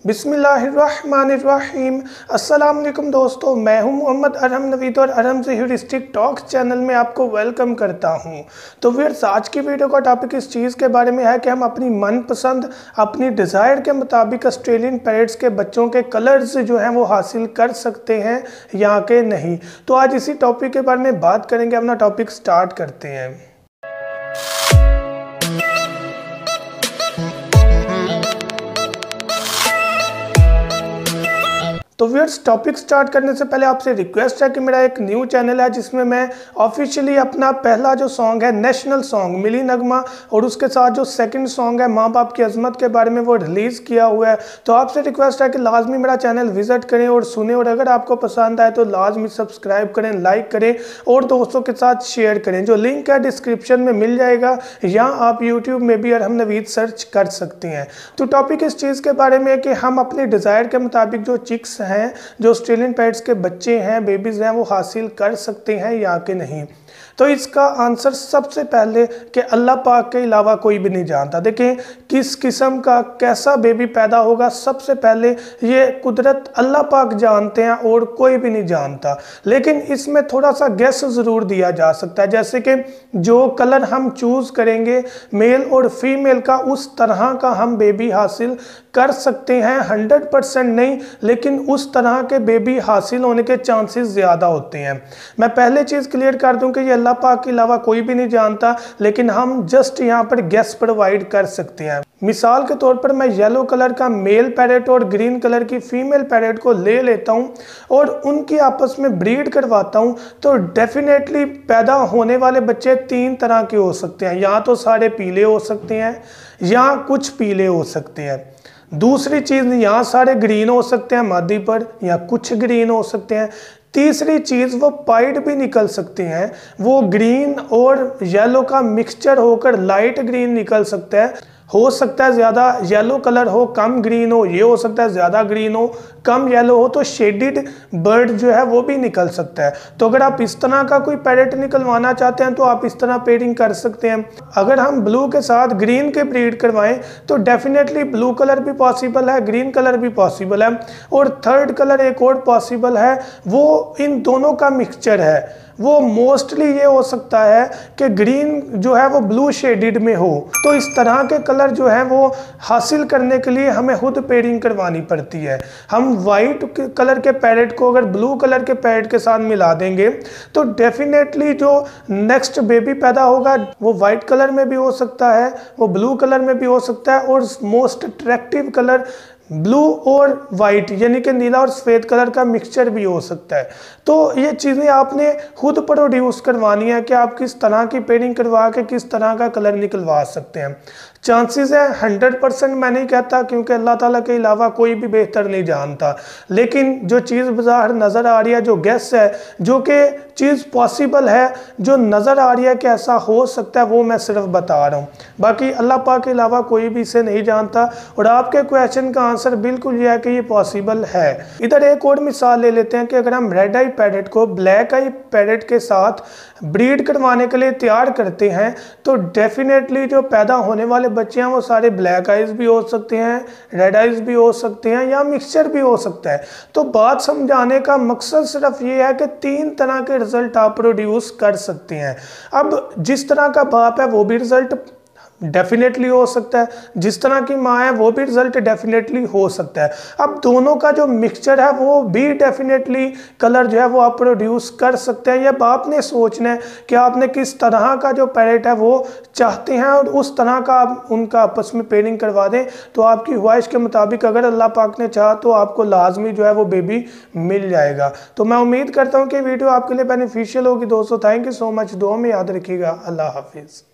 बिस्मिल्लाहिर्रहमानिर्रहीम। अस्सलाम वालेकुम दोस्तों, मैं हूं मोहम्मद अरहम नवीद और अरहम से ह्यूरिस्टिक टॉक्स चैनल में आपको वेलकम करता हूं। तो व्यूअर्स, आज की वीडियो का टॉपिक इस चीज़ के बारे में है कि हम अपनी मनपसंद अपनी डिज़ायर के मुताबिक ऑस्ट्रेलियन पैरेट्स के बच्चों के कलर्स जो हैं वो हासिल कर सकते हैं या के नहीं। तो आज इसी टॉपिक के बारे में बात करेंगे। अपना टॉपिक स्टार्ट करते हैं। तो व्यूअर्स, टॉपिक स्टार्ट करने से पहले आपसे रिक्वेस्ट है कि मेरा एक न्यू चैनल है जिसमें मैं ऑफिशियली अपना पहला जो सॉन्ग है नेशनल सॉन्ग मिली नगमा और उसके साथ जो सेकंड सॉन्ग है माँ बाप की अजमत के बारे में वो रिलीज़ किया हुआ है। तो आपसे रिक्वेस्ट है कि लाजमी मेरा चैनल विजिट करें और सुने, और अगर आपको पसंद आए तो लाजमी सब्सक्राइब करें, लाइक करें और दोस्तों के साथ शेयर करें। जो लिंक है डिस्क्रिप्शन में मिल जाएगा या आप यूट्यूब में भी अरहम नवीद सर्च कर सकते हैं। तो टॉपिक इस चीज़ के बारे में है कि हम अपनी डिज़ायर के मुताबिक जो चिक्स हैं, जो ऑस्ट्रेलियन पैट्स के बच्चे हैं, बेबीज हैं, वो हासिल कर सकते हैं या कि नहीं। तो इसका आंसर सबसे पहले कि अल्लाह पाक के अलावा कोई भी नहीं जानता। देखें किस किस्म का कैसा बेबी पैदा होगा, सबसे पहले ये कुदरत अल्लाह पाक जानते हैं और कोई भी नहीं जानता। लेकिन इसमें थोड़ा सा गेस ज़रूर दिया जा सकता है, जैसे कि जो कलर हम चूज़ करेंगे मेल और फीमेल का, उस तरह का हम बेबी हासिल कर सकते हैं। 100% नहीं, लेकिन उस तरह के बेबी हासिल होने के चांसेस ज़्यादा होते हैं। मैं पहले चीज़ क्लियर कर दूं कि ये अल्लाह पाक के अलावा कोई भी नहीं जानता, लेकिन हम जस्ट यहाँ पर गेस प्रोवाइड कर सकते हैं। मिसाल के तौर पर मैं येलो कलर का मेल पैरेट और ग्रीन कलर की फीमेल पैरेट को ले लेता हूँ और उनकी आपस में ब्रीड करवाता हूँ, तो डेफिनेटली पैदा होने वाले बच्चे 3 तरह के हो सकते हैं। या तो सारे पीले हो सकते हैं या कुछ पीले हो सकते हैं। दूसरी चीज़, यहाँ सारे ग्रीन हो सकते हैं मादी पर या कुछ ग्रीन हो सकते हैं। तीसरी चीज़, वो पाइड भी निकल सकते हैं, वो ग्रीन और येलो का मिक्सचर होकर लाइट ग्रीन निकल सकता है। हो सकता है ज़्यादा येलो कलर हो कम ग्रीन हो, ये हो सकता है ज़्यादा ग्रीन हो कम येलो हो, तो शेडिड बर्ड जो है वो भी निकल सकता है। तो अगर आप इस तरह का कोई पैरेट निकलवाना चाहते हैं तो आप इस तरह पेयरिंग कर सकते हैं। अगर हम ब्लू के साथ ग्रीन के ब्रीड करवाएं तो डेफिनेटली ब्लू कलर भी पॉसिबल है, ग्रीन कलर भी पॉसिबल है, और थर्ड कलर एक और पॉसिबल है, वो इन दोनों का मिक्सचर है। वो मोस्टली ये हो सकता है कि ग्रीन जो है वो ब्लू शेडिड में हो। तो इस तरह के कलर जो है वो हासिल करने के लिए हमें खुद पेयरिंग करवानी पड़ती है। हम वाइट कलर के पैरेट को अगर ब्लू कलर के पैरेट के साथ मिला देंगे तो डेफिनेटली जो नेक्स्ट बेबी पैदा होगा वो वाइट कलर में भी हो सकता है, वो ब्लू कलर में भी हो सकता है, और मोस्ट अट्रैक्टिव कलर ब्लू और वाइट यानी कि नीला और सफ़ेद कलर का मिक्सचर भी हो सकता है। तो ये चीज़ें आपने खुद प्रोड्यूस करवानी है कि आप किस तरह की पेयरिंग करवा के किस तरह का कलर निकलवा सकते हैं। चांसेस है 100% मैं नहीं कहता, क्योंकि अल्लाह ताला के अलावा कोई भी बेहतर नहीं जानता। लेकिन जो चीज़ बाहर नज़र आ रही है, जो गेस है, जो कि चीज़ पॉसिबल है, जो नज़र आ रही है कि ऐसा हो सकता है, वो मैं सिर्फ बता रहा हूँ। बाकी अल्लाह पाक के अलावा कोई भी इसे नहीं जानता। और आपके क्वेश्चन का आंसर बिल्कुल यह है कि ये पॉसिबल है। इधर एक और मिसाल ले लेते हैं कि अगर हम रेड आई पैरेट को ब्लैक आई पैरेट के साथ ब्रीड करवाने के लिए तैयार करते हैं तो डेफिनेटली जो पैदा होने वाले बच्चे हैं वो सारे ब्लैक आइज भी हो सकते हैं, रेड आइज भी हो सकते हैं, या मिक्सचर भी हो सकता है। तो बात समझाने का मकसद सिर्फ ये है कि 3 तरह के रिजल्ट आप प्रोड्यूस कर सकते हैं। अब जिस तरह का बाप है वो भी रिजल्ट डेफिनेटली हो सकता है, जिस तरह की माँ है वो भी रिजल्ट डेफिनेटली हो सकता है। अब दोनों का जो मिक्सचर है वो भी डेफिनेटली कलर जो है वो आप प्रोड्यूस कर सकते हैं। या आपने सोचना है कि आपने किस तरह का जो पैरेट है वो चाहते हैं और उस तरह का आप उनका आपस में पेयरिंग करवा दें, तो आपकी ख्वाहिश के मुताबिक अगर अल्लाह पाक ने चाहा तो आपको लाजमी जो है वो बेबी मिल जाएगा। तो मैं उम्मीद करता हूँ कि वीडियो आपके लिए बेनिफिशियल होगी दोस्तों। Thank you so much. दुआ में याद रखिएगा। अल्लाह हाफिज़।